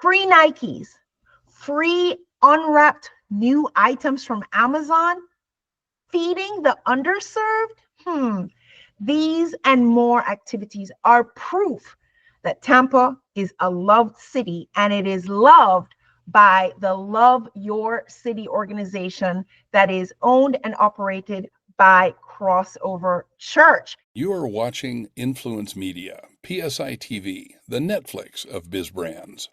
free Nikes, free unwrapped new items from Amazon, feeding the underserved. These and more activities are proof that Tampa is a loved city, and it is loved by the Love Your City organization that is owned and operated by Crossover Church. You are watching Influence Media, PSI TV, the Netflix of biz brands.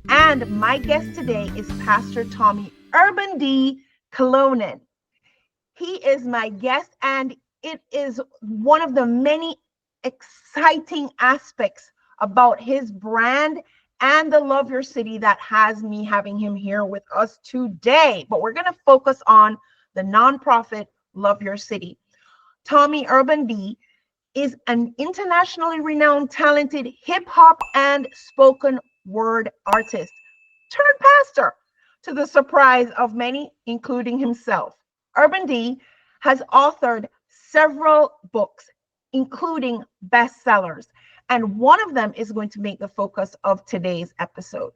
And my guest today is Pastor Tommy Urban D. Colonen. He is my guest, and it is one of the many exciting aspects about his brand and the Love Your City that has me having him here with us today. But we're going to focus on the nonprofit Love Your City. Tommy Urban D is an internationally renowned, talented hip hop and spoken word artist turned pastor, to the surprise of many, including himself. Urban D has authored several books, including bestsellers, and one of them is going to make the focus of today's episode.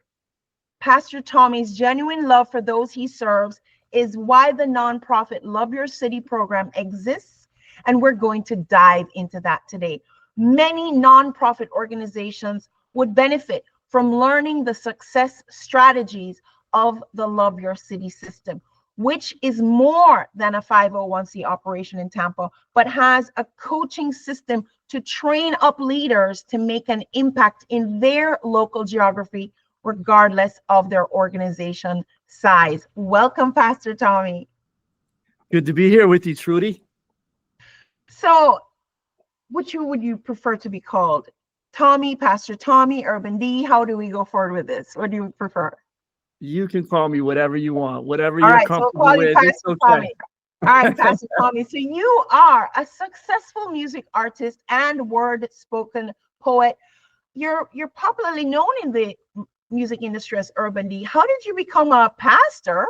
Pastor Tommy's genuine love for those he serves is why the nonprofit Love Your City program exists, and we're going to dive into that today. Many nonprofit organizations would benefit from learning the success strategies of the Love Your City system, which is more than a 501c operation in Tampa, but has a coaching system to train up leaders to make an impact in their local geography, regardless of their organization size. Welcome, Pastor Tommy. Good to be here with you, Trudy. So, which would you prefer to be called? Tommy, Pastor Tommy, Urban D? How do we go forward with this? What do you prefer? You can call me whatever you want, whatever you're comfortable so with. Pastor it's okay. Tommy. All right, Pastor Tommy. So you are a successful music artist and word-spoken poet. You're popularly known in the music industry as Urban D. How did you become a pastor,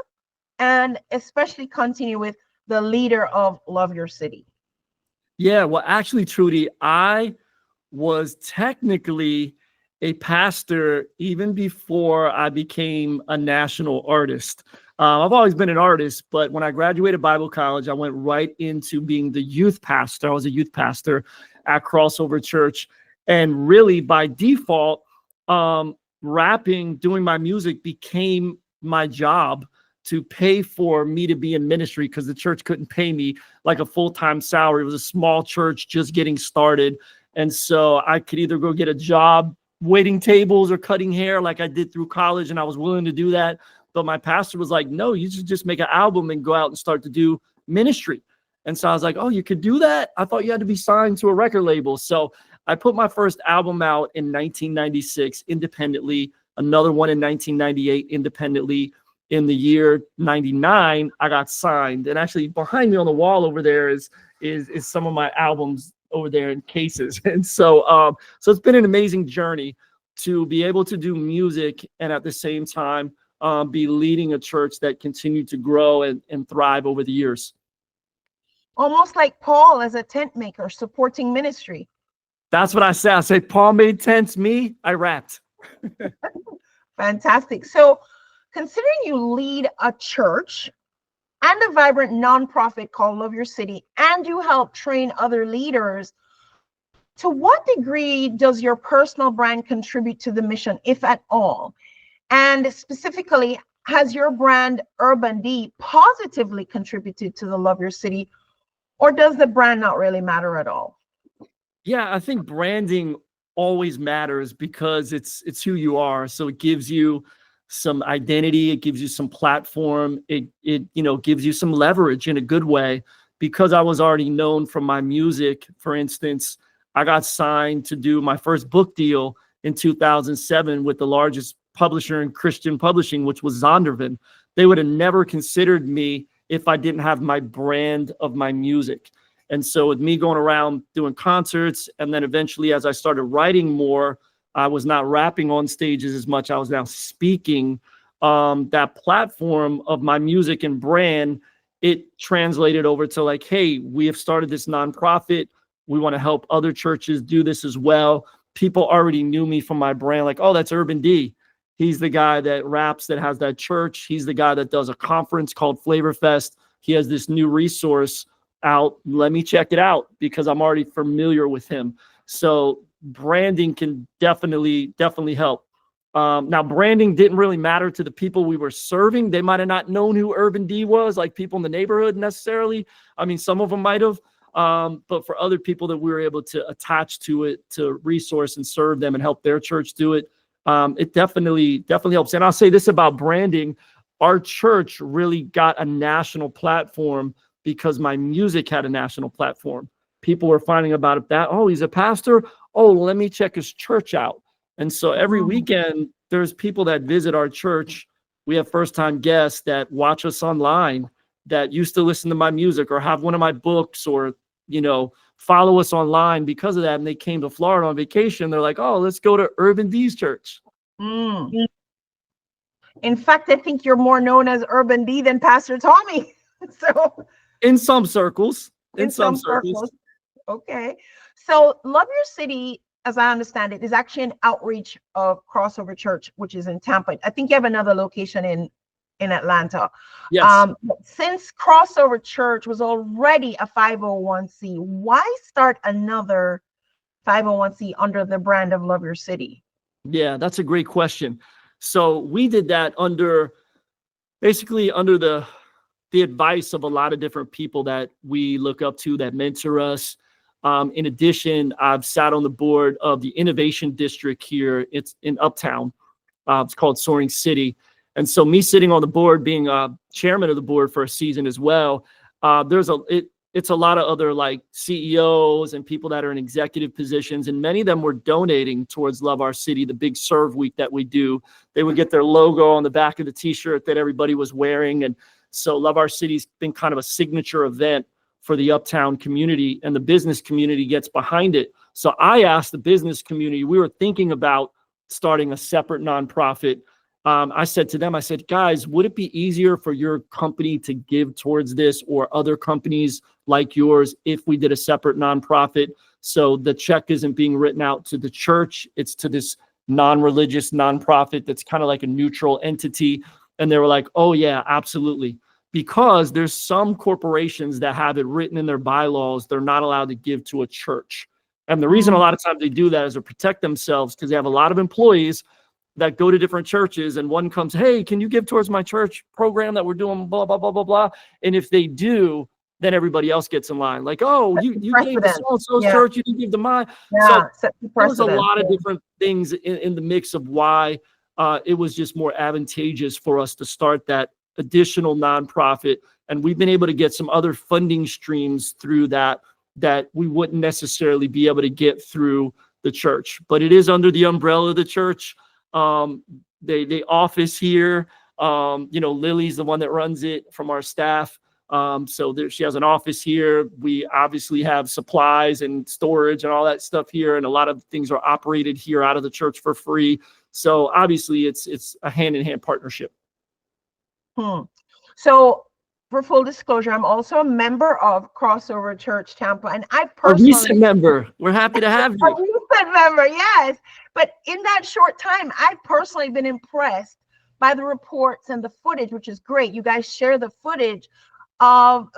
and especially continue with the leader of Love Your City? Yeah, well, actually, Trudy, I was technically a pastor even before I became a national artist. I've always been an artist, but when I graduated Bible college, I went right into being the youth pastor. I was a youth pastor at Crossover Church. And really by default, rapping, doing my music became my job to pay for me to be in ministry, because the church couldn't pay me like a full-time salary. It was a small church just getting started. And so I could either go get a job waiting tables or cutting hair like I did through college, and I was willing to do that. But my pastor was like, no, you should just make an album and go out and start to do ministry. And so I was like, oh, you could do that? I thought you had to be signed to a record label. So I put my first album out in 1996 independently, another one in 1998 independently. In the year 99, I got signed. And actually behind me on the wall over there is some of my albums over there in cases. And so it's been an amazing journey to be able to do music and at the same time be leading a church that continued to grow and thrive over the years. Almost like Paul as a tent maker supporting ministry. That's what I say. I say Paul made tents, me, I rapped. Fantastic. So considering you lead a church and a vibrant nonprofit called Love Your City, and you help train other leaders, to what degree does your personal brand contribute to the mission, if at all? And specifically, has your brand Urban D positively contributed to the Love Your City, or does the brand not really matter at all? Yeah, I think branding always matters because it's who you are. So it gives you some identity, it gives you some platform, it gives you some leverage in a good way. Because I was already known from my music, for instance, I got signed to do my first book deal in 2007 with the largest publisher in Christian publishing, which was Zondervan. They would have never considered me if I didn't have my brand of my music. And so with me going around doing concerts, and then eventually as I started writing more, I was not rapping on stages as much. I was now speaking. That platform of my music and brand, it translated over to like, hey, we have started this nonprofit. We want to help other churches do this as well. People already knew me from my brand, like, oh, that's Urban D. He's the guy that raps, that has that church. He's the guy that does a conference called Flavor Fest. He has this new resource out. Let me check it out because I'm already familiar with him. So branding can definitely help. Now, branding didn't really matter to the people we were serving. They might have not known who Urban D was, like people in the neighborhood necessarily. I mean, some of them might have. But for other people that we were able to attach to it, to resource and serve them and help their church do it, it definitely helps. And I'll say this about branding. Our church really got a national platform because my music had a national platform. People were finding about it that, oh, he's a pastor. Oh, let me check his church out. And so every weekend, there's people that visit our church. We have first-time guests that watch us online that used to listen to my music or have one of my books or, you know, follow us online because of that. And they came to Florida on vacation. They're like, oh, let's go to Urban D's church. In fact, I think you're more known as Urban D than Pastor Tommy. So in some circles, in some circles. Okay. So Love Your City, as I understand it, is actually an outreach of Crossover Church, which is in Tampa. I think you have another location in Atlanta. Yes. Since Crossover Church was already a 501c, why start another 501c under the brand of Love Your City? Yeah, that's a great question. So we did that basically under the advice of a lot of different people that we look up to, that mentor us. In addition, I've sat on the board of the Innovation District here. It's in Uptown. It's called Soaring City. And so me sitting on the board, being chairman of the board for a season as well, it's a lot of other like CEOs and people that are in executive positions. And many of them were donating towards Love Our City, the big serve week that we do. They would get their logo on the back of the t-shirt that everybody was wearing. And so Love Our City's been kind of a signature event for the Uptown community, and the business community gets behind it. So I asked the business community, we were thinking about starting a separate nonprofit. I said to them, I said, guys, would it be easier for your company to give towards this or other companies like yours if we did a separate nonprofit? So the check isn't being written out to the church, it's to this non-religious nonprofit that's kind of like a neutral entity. And they were like, oh yeah, absolutely. Because there's some corporations that have it written in their bylaws, they're not allowed to give to a church. And the reason a lot of times they do that is to protect themselves, because they have a lot of employees that go to different churches, and one comes, hey, can you give towards my church program that we're doing, blah, blah, blah, blah, blah. And if they do, then everybody else gets in line. Like, oh, you gave to so-and-so's church, you didn't give to mine. Yeah, so there's a lot of different things in the mix of why it was just more advantageous for us to start that additional nonprofit. And we've been able to get some other funding streams through that we wouldn't necessarily be able to get through the church. But it is under the umbrella of the church. They office here. Lily's the one that runs it from our staff. So she has an office here. We obviously have supplies and storage and all that stuff here. And a lot of things are operated here out of the church for free. So obviously it's a hand-in-hand partnership. So for full disclosure, I'm also a member of Crossover Church Tampa, and I personally— A recent member. We're happy to have you. A recent member, yes. But in that short time, I've personally been impressed by the reports and the footage, which is great. You guys share the footage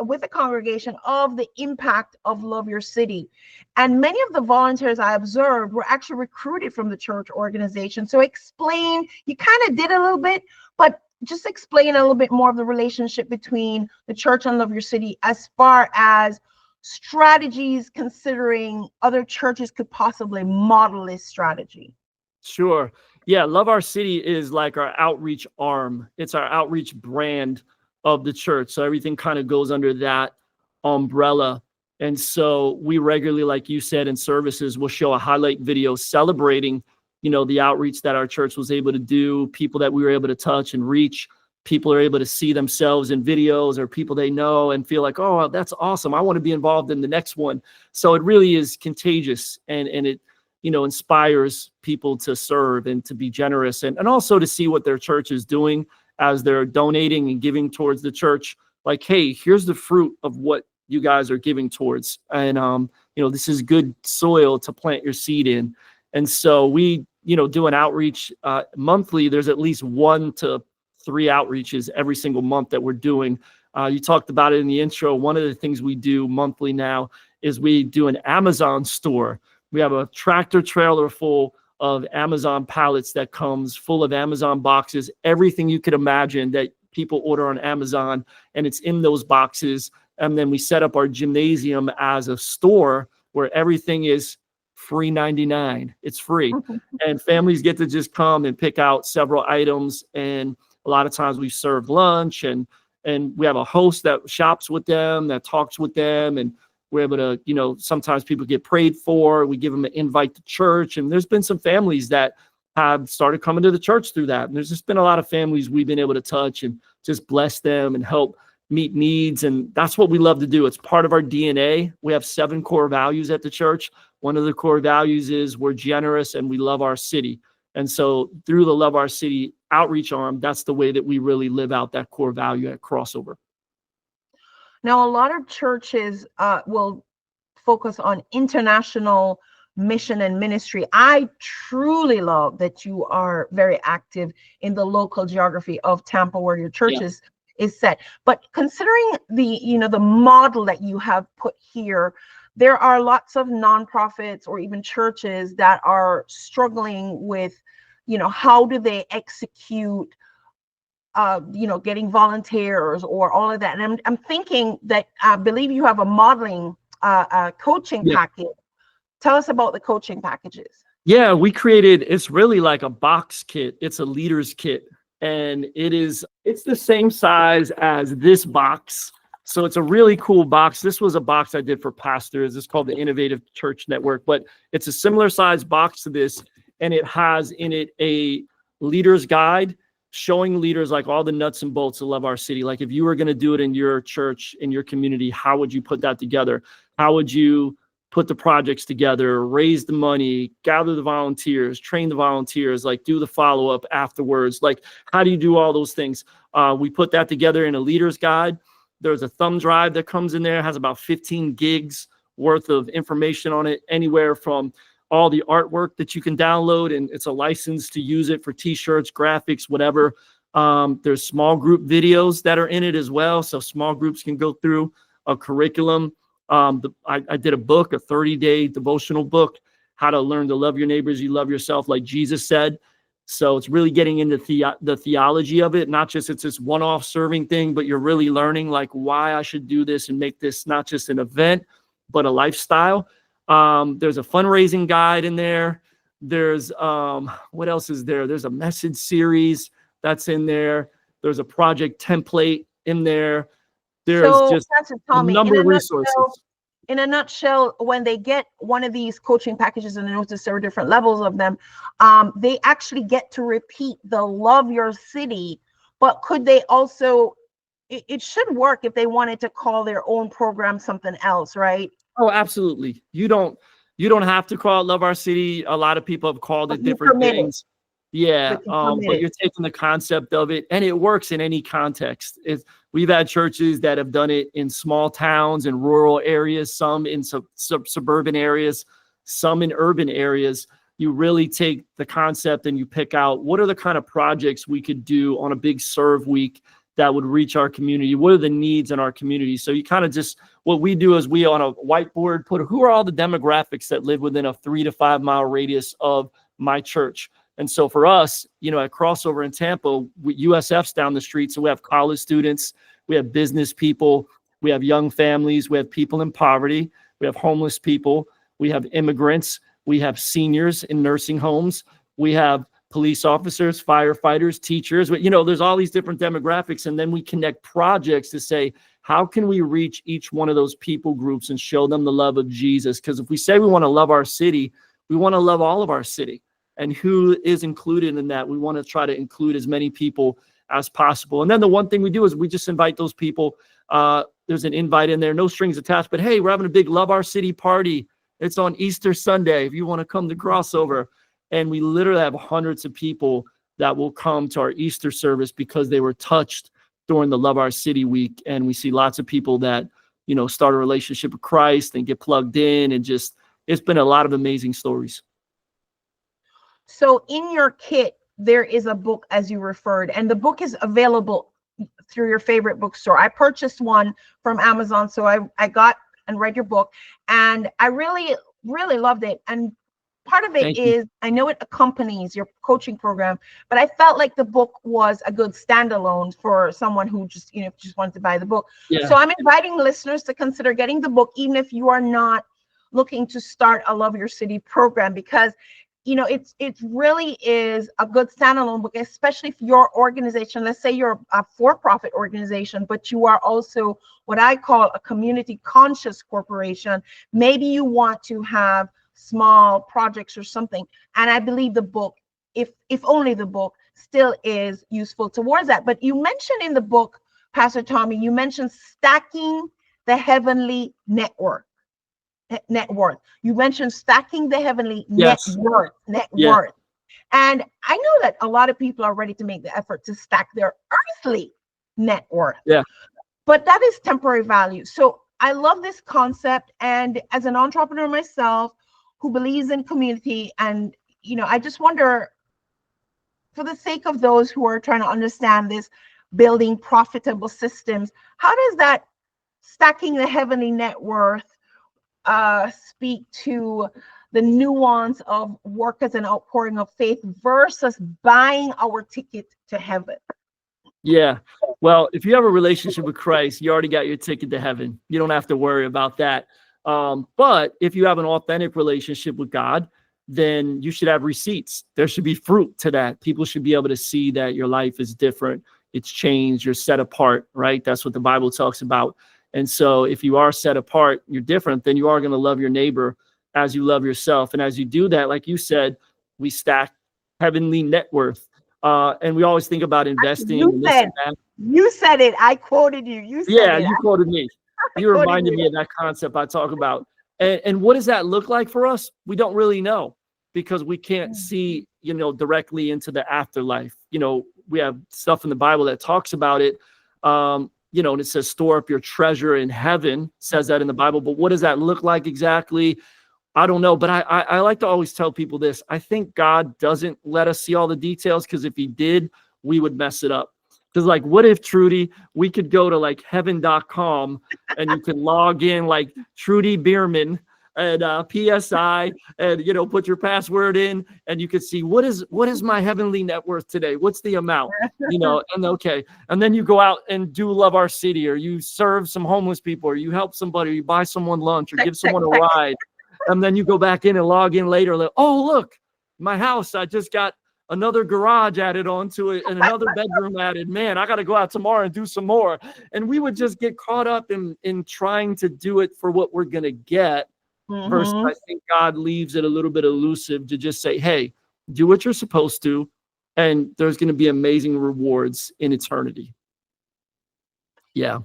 with the congregation of the impact of Love Your City. And many of the volunteers I observed were actually recruited from the church organization. So explain, you kind of did a little bit, but just explain a little bit more of the relationship between the church and Love Your City as far as strategies, considering other churches could possibly model this strategy. Sure. Yeah, Love Our City is like our outreach arm. It's our outreach brand of the church. So everything kind of goes under that umbrella. And so we regularly, like you said, in services, will show a highlight video celebrating the outreach that our church was able to do, people that we were able to touch and reach. People are able to see themselves in videos or people they know and feel like, oh, that's awesome. I want to be involved in the next one. So it really is contagious, and it, inspires people to serve and to be generous and also to see what their church is doing as they're donating and giving towards the church. Like, hey, here's the fruit of what you guys are giving towards. And, this is good soil to plant your seed in. And so we doing outreach monthly. There's at least 1 to 3 outreaches every single month that we're doing. You talked about it in the intro. One of the things we do monthly now is we do an Amazon store. We have a tractor trailer full of Amazon pallets that comes full of Amazon boxes, everything you could imagine that people order on Amazon, and it's in those boxes. And then we set up our gymnasium as a store where everything is free 99. It's free. And families get to just come and pick out several items. And a lot of times we serve lunch, and we have a host that shops with them, that talks with them, and we're able to, sometimes people get prayed for. We give them an invite to church. And there's been some families that have started coming to the church through that. And there's just been a lot of families we've been able to touch and just bless them and help meet needs. And that's what we love to do. It's part of our DNA. We have 7 core values at the church. One of the core values is we're generous and we love our city. And so through the Love Our City outreach arm, that's the way that we really live out that core value at Crossover. Now, a lot of churches will focus on international mission and ministry. I truly love that you are very active in the local geography of Tampa, where your church is set. But considering the model that you have put here, there are lots of nonprofits or even churches that are struggling with, how do they execute getting volunteers or all of that. And I'm thinking that I believe you have a modeling coaching package. Tell us about the coaching packages. Yeah, we created, it's really like a box kit. It's a leader's kit. And it's the same size as this box. So it's a really cool box. This was a box I did for pastors. It's called the Innovative Church Network, but it's a similar size box to this. And it has in it a leader's guide, showing leaders like all the nuts and bolts of Love Our City. Like if you were going to do it in your church, in your community, how would you put that together? How would you put the projects together, raise the money, gather the volunteers, train the volunteers, like do the follow-up afterwards? Like, how do you do all those things? We put that together in a leader's guide. There's a thumb drive that comes in there, has about 15 gigs worth of information on it, anywhere from all the artwork that you can download, and it's a license to use it for t-shirts, graphics, whatever. There's small group videos that are in it as well, so small groups can go through a curriculum. I did a book, a 30-day devotional book, how to learn to love your neighbors, you love yourself, like Jesus said. So it's really getting into the theology of it, not just it's this one-off serving thing, but you're really learning like why I should do this and make this not just an event, but a lifestyle. There's a fundraising guide in there. There's, what else is there? There's a message series that's in there. There's a project template in there. There's just a number of resources. In a nutshell, when they get one of these coaching packages, and I notice there are different levels of them, they actually get to repeat the Love Your City, but could they also, it should work if they wanted to call their own program something else, right? Oh, absolutely. You don't have to call it Love Our City. A lot of people have called it different things. Yeah, but you're taking the concept of it, and it works in any context. We've had churches that have done it in small towns and rural areas, some in suburban areas, some in urban areas. You really take the concept and you pick out what are the kind of projects we could do on a big serve week that would reach our community. What are the needs in our community? So you kind of just, what we do is we on a whiteboard put who are all the demographics that live within a 3 to 5 mile radius of my church. And so for us, at Crossover in Tampa, USF's down the street. So we have college students, we have business people, we have young families, we have people in poverty, we have homeless people, we have immigrants, we have seniors in nursing homes, we have police officers, firefighters, teachers. There's all these different demographics. And then we connect projects to say, how can we reach each one of those people groups and show them the love of Jesus? Because if we say we want to love our city, we want to love all of our city. And who is included in that? We want to try to include as many people as possible. And then the one thing we do is we just invite those people. There's an invite in there, no strings attached, but hey, we're having a big Love Our City party. It's on Easter Sunday if you want to come to Crossover. And we literally have hundreds of people that will come to our Easter service because they were touched during the Love Our City week. And we see lots of people that, start a relationship with Christ and get plugged in, and just, it's been a lot of amazing stories. So in your kit, there is a book, as you referred, and the book is available through your favorite bookstore. I purchased one from Amazon, so I got and read your book, and I really, really loved it. And part of it Thank you. is, I know it accompanies your coaching program, but I felt like the book was a good standalone for someone who just, just wanted to buy the book. Yeah. So I'm inviting listeners to consider getting the book, even if you are not looking to start a Love Your City program, because it really is a good standalone book, especially if your organization, let's say you're a for-profit organization, but you are also what I call a community conscious corporation. Maybe you want to have small projects or something. And I believe the book, if only the book, still is useful towards that. But you mentioned in the book, Pastor Tommy, you mentioned stacking the heavenly net worth. You mentioned stacking the heavenly net Yes. worth. Yeah. And I know that a lot of people are ready to make the effort to stack their earthly net worth. Yeah. But that is temporary value. So I love this concept. And as an entrepreneur myself who believes in community, and I just wonder, for the sake of those who are trying to understand this, building profitable systems, how does that stacking the heavenly net worth speak to the nuance of work as an outpouring of faith versus buying our ticket to heaven? Yeah. Well, if you have a relationship with Christ, you already got your ticket to heaven. You don't have to worry about that. But if you have an authentic relationship with God, then you should have receipts. There should be fruit to that. People should be able to see that your life is different. It's changed. You're set apart, right? That's what the Bible talks about. And so if you are set apart, you're different, then you are going to love your neighbor as you love yourself. And as you do that, like you said, we stack heavenly net worth. And we always think about investing. You said it. I quoted you. You said yeah, it. You quoted me. You reminded me of that concept I talk about. And what does that look like for us? We don't really know, because we can't see, directly into the afterlife. We have stuff in the Bible that talks about it. And it says, store up your treasure in heaven, says that in the Bible. But what does that look like exactly? I don't know. But I like to always tell people this. I think God doesn't let us see all the details, because if he did, we would mess it up. Because what if, Trudy, we could go to heaven.com and you can log in like Trudy Bierman and PSI and, put your password in, and you could see what is my heavenly net worth today? What's the amount, and okay. And then you go out and do Love Our City, or you serve some homeless people, or you help somebody, or you buy someone lunch, or give someone a ride. And then you go back in and log in later. Oh, look, my house, I just got another garage added onto it and another bedroom added. Man, I got to go out tomorrow and do some more. And we would just get caught up in trying to do it for what we're going to get. Versus, I think God leaves it a little bit elusive to just say, hey, do what you're supposed to, and there's going to be amazing rewards in eternity. Yeah.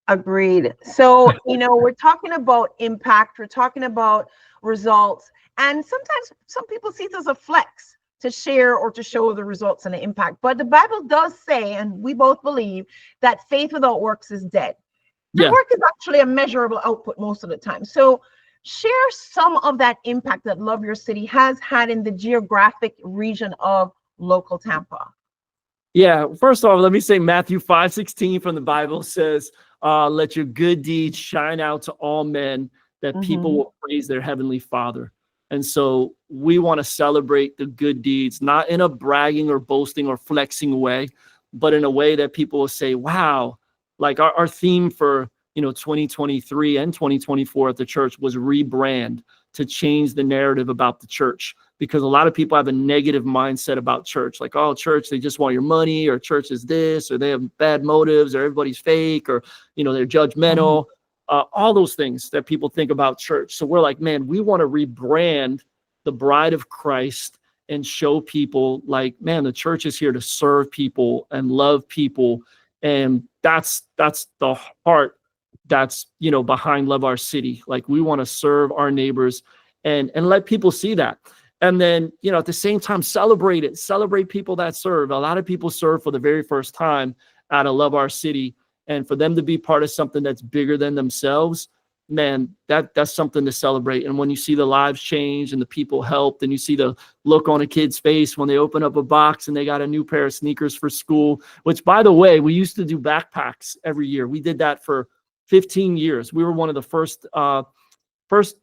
Agreed. So, we're talking about impact, we're talking about results, and sometimes some people see it as a flex to share or to show the results and the impact. But the Bible does say, and we both believe, that faith without works is dead. And work is actually a measurable output most of the time. So share some of that impact that Love Your City has had in the geographic region of local Tampa. Yeah, first off, let me say Matthew 5:16 from the Bible says, let your good deeds shine out to all men, that people will praise their heavenly Father. And so we want to celebrate the good deeds, not in a bragging or boasting or flexing way, but in a way that people will say, wow, like our theme for 2023 and 2024 at the church was rebrand, to change the narrative about the church, because a lot of people have a negative mindset about church. Like, oh, church, they just want your money, or church is this, or they have bad motives, or everybody's fake, or, they're judgmental, all those things that people think about church. So we're like, man, we want to rebrand the bride of Christ and show people like, man, the church is here to serve people and love people. And that's the heart that's, behind Love Our City. Like, we want to serve our neighbors and let people see that. And then, at the same time, celebrate people that serve. A lot of people serve for the very first time out of Love Our City. And for them to be part of something that's bigger than themselves, man, that's something to celebrate. And when you see the lives change and the people helped, and you see the look on a kid's face when they open up a box and they got a new pair of sneakers for school, which, by the way, we used to do backpacks every year. We did that for 15 years. We were one of the first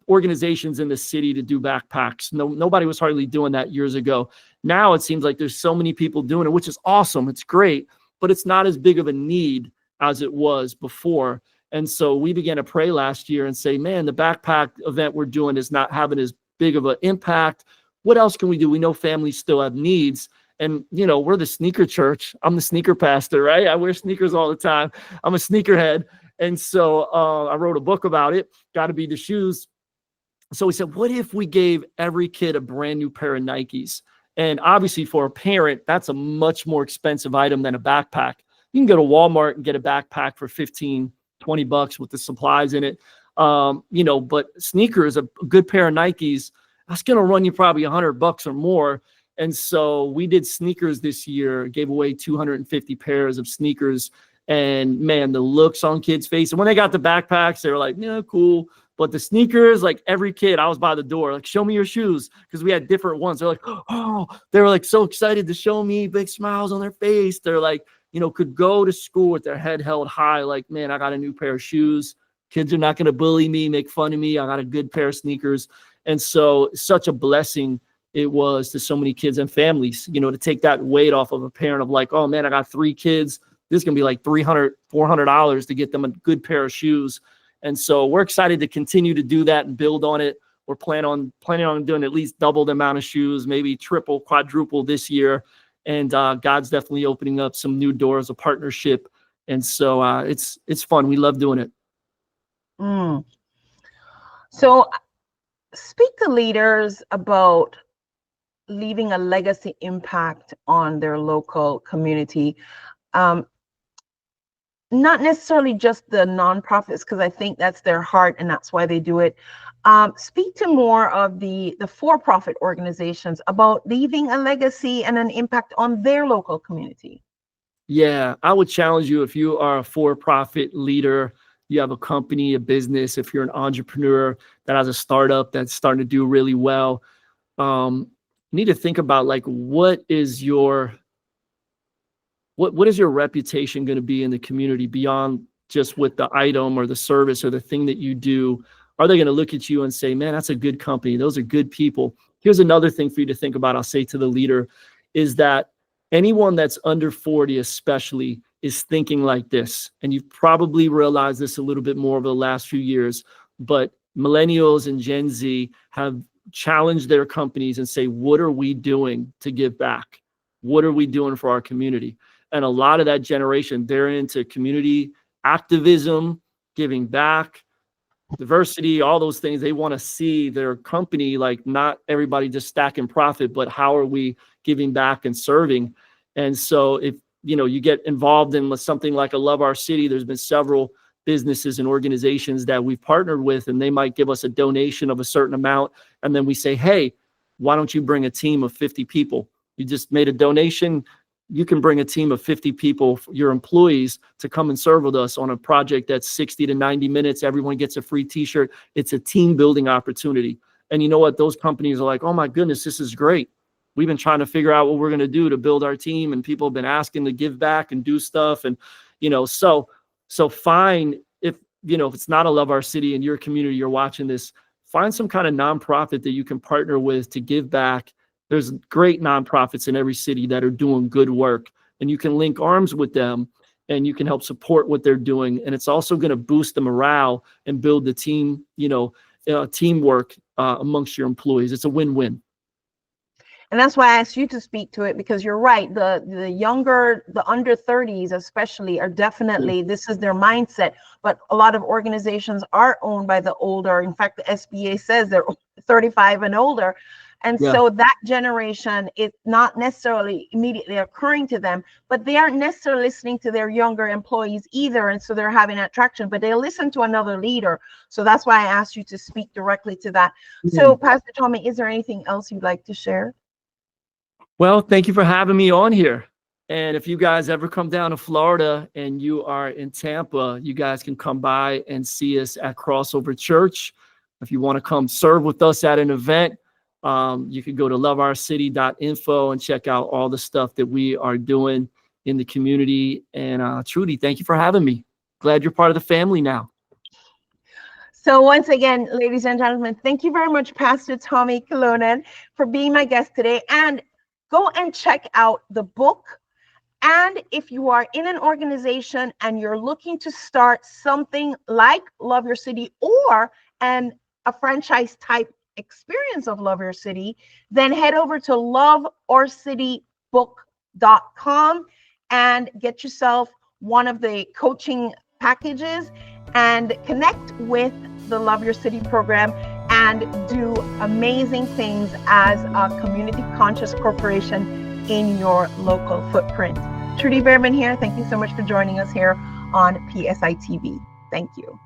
organizations in the city to do backpacks. Nobody was hardly doing that years ago. Now it seems like there's so many people doing it, which is awesome. It's great, but it's not as big of a need as it was before. And so we began to pray last year and say, man, the backpack event we're doing is not having as big of an impact. What else can we do? We know families still have needs. And, you know, we're the sneaker church. I'm the sneaker pastor, right? I wear sneakers all the time. I'm a sneakerhead. And so I wrote a book about it, Got to Be the Shoes. So we said, what if we gave every kid a brand new pair of Nikes? And obviously for a parent, that's a much more expensive item than a backpack. You can go to Walmart and get a backpack for $15, $20 with the supplies in it. You know, but sneakers, a good pair of Nikes, that's going to run you probably $100 or more. And so we did sneakers this year, gave away 250 pairs of sneakers. And man, the looks on kids' face. And when they got the backpacks, they were like, yeah, cool. But the sneakers, like every kid, I was by the door, like, show me your shoes. Because we had different ones. They're like, oh, they were like so excited to show me, big smiles on their face. They're like, you know, could go to school with their head held high. Like, man, I got a new pair of shoes. Kids are not going to bully me, make fun of me. I got a good pair of sneakers. And so such a blessing it was to so many kids and families, you know, to take that weight off of a parent of like, oh man, I got 3 kids. This is going to be like $300, $400 to get them a good pair of shoes. And so we're excited to continue to do that and build on it. We're planning on doing at least double the amount of shoes, maybe triple, quadruple this year. And God's definitely opening up some new doors of partnership. And so it's fun. We love doing it. So speak to leaders about leaving a legacy impact on their local community. Not necessarily just the nonprofits, because I think that's their heart and that's why they do it. Speak to more of the for-profit organizations about leaving a legacy and an impact on their local community. Yeah, I would challenge you, if you are a for-profit leader, you have a company, a business, if you're an entrepreneur that has a startup that's starting to do really well, you need to think about like, what is your reputation going to be in the community beyond just with the item or the service or the thing that you do? Are they going to look at you and say, man, that's a good company. Those are good people. Here's another thing for you to think about. I'll say to the leader is that anyone that's under 40 especially is thinking like this. And you've probably realized this a little bit more over the last few years, but millennials and Gen Z have challenged their companies and say, what are we doing to give back? What are we doing for our community? And a lot of that generation, they're into community activism, giving back, diversity, all those things. They want to see their company, like not everybody just stacking profit, but how are we giving back and serving? And so if, you know, you get involved in something like a Love Our City, there's been several businesses and organizations that we've partnered with, and they might give us a donation of a certain amount. And then we say, hey, why don't you bring a team of 50 people? You just made a donation. You can bring a team of 50 people, your employees, to come and serve with us on a project that's 60 to 90 minutes. Everyone gets a free t-shirt. It's a team building opportunity. And you know what? Those companies are like, oh my goodness, this is great. We've been trying to figure out what we're going to do to build our team, and people have been asking to give back and do stuff. And, you know, so find, if, you know, if it's not a Love Our City in your community, you're watching this, find some kind of nonprofit that you can partner with to give back. There's great nonprofits in every city that are doing good work, and you can link arms with them and you can help support what they're doing. And it's also going to boost the morale and build the team, you know, teamwork amongst your employees. It's a win-win. And that's why I asked you to speak to it, because you're right. The younger, the under 30s especially, are definitely, this is their mindset. But a lot of organizations are owned by the older. In fact, the SBA says they're 35 and older. And so that generation is not necessarily immediately occurring to them, but they aren't necessarily listening to their younger employees either. And so they're having that traction, but they'll listen to another leader. So that's why I asked you to speak directly to that. So Pastor Tommy, is there anything else you'd like to share? Well, thank you for having me on here. And if you guys ever come down to Florida and you are in Tampa, you guys can come by and see us at Crossover Church. If you want to come serve with us at an event, you can go to loveourcity.info and check out all the stuff that we are doing in the community. And Trudy, thank you for having me. Glad you're part of the family now. So once again, ladies and gentlemen, thank you very much, Pastor Tommy Kalonen, for being my guest today. And go and check out the book. And if you are in an organization and you're looking to start something like Love Your City or a franchise type experience of Love Your City, then head over to loveourcitybook.com and get yourself one of the coaching packages and connect with the Love Your City program and do amazing things as a community conscious corporation in your local footprint. Trudy Behrman here. Thank you so much for joining us here on PSI TV. Thank you.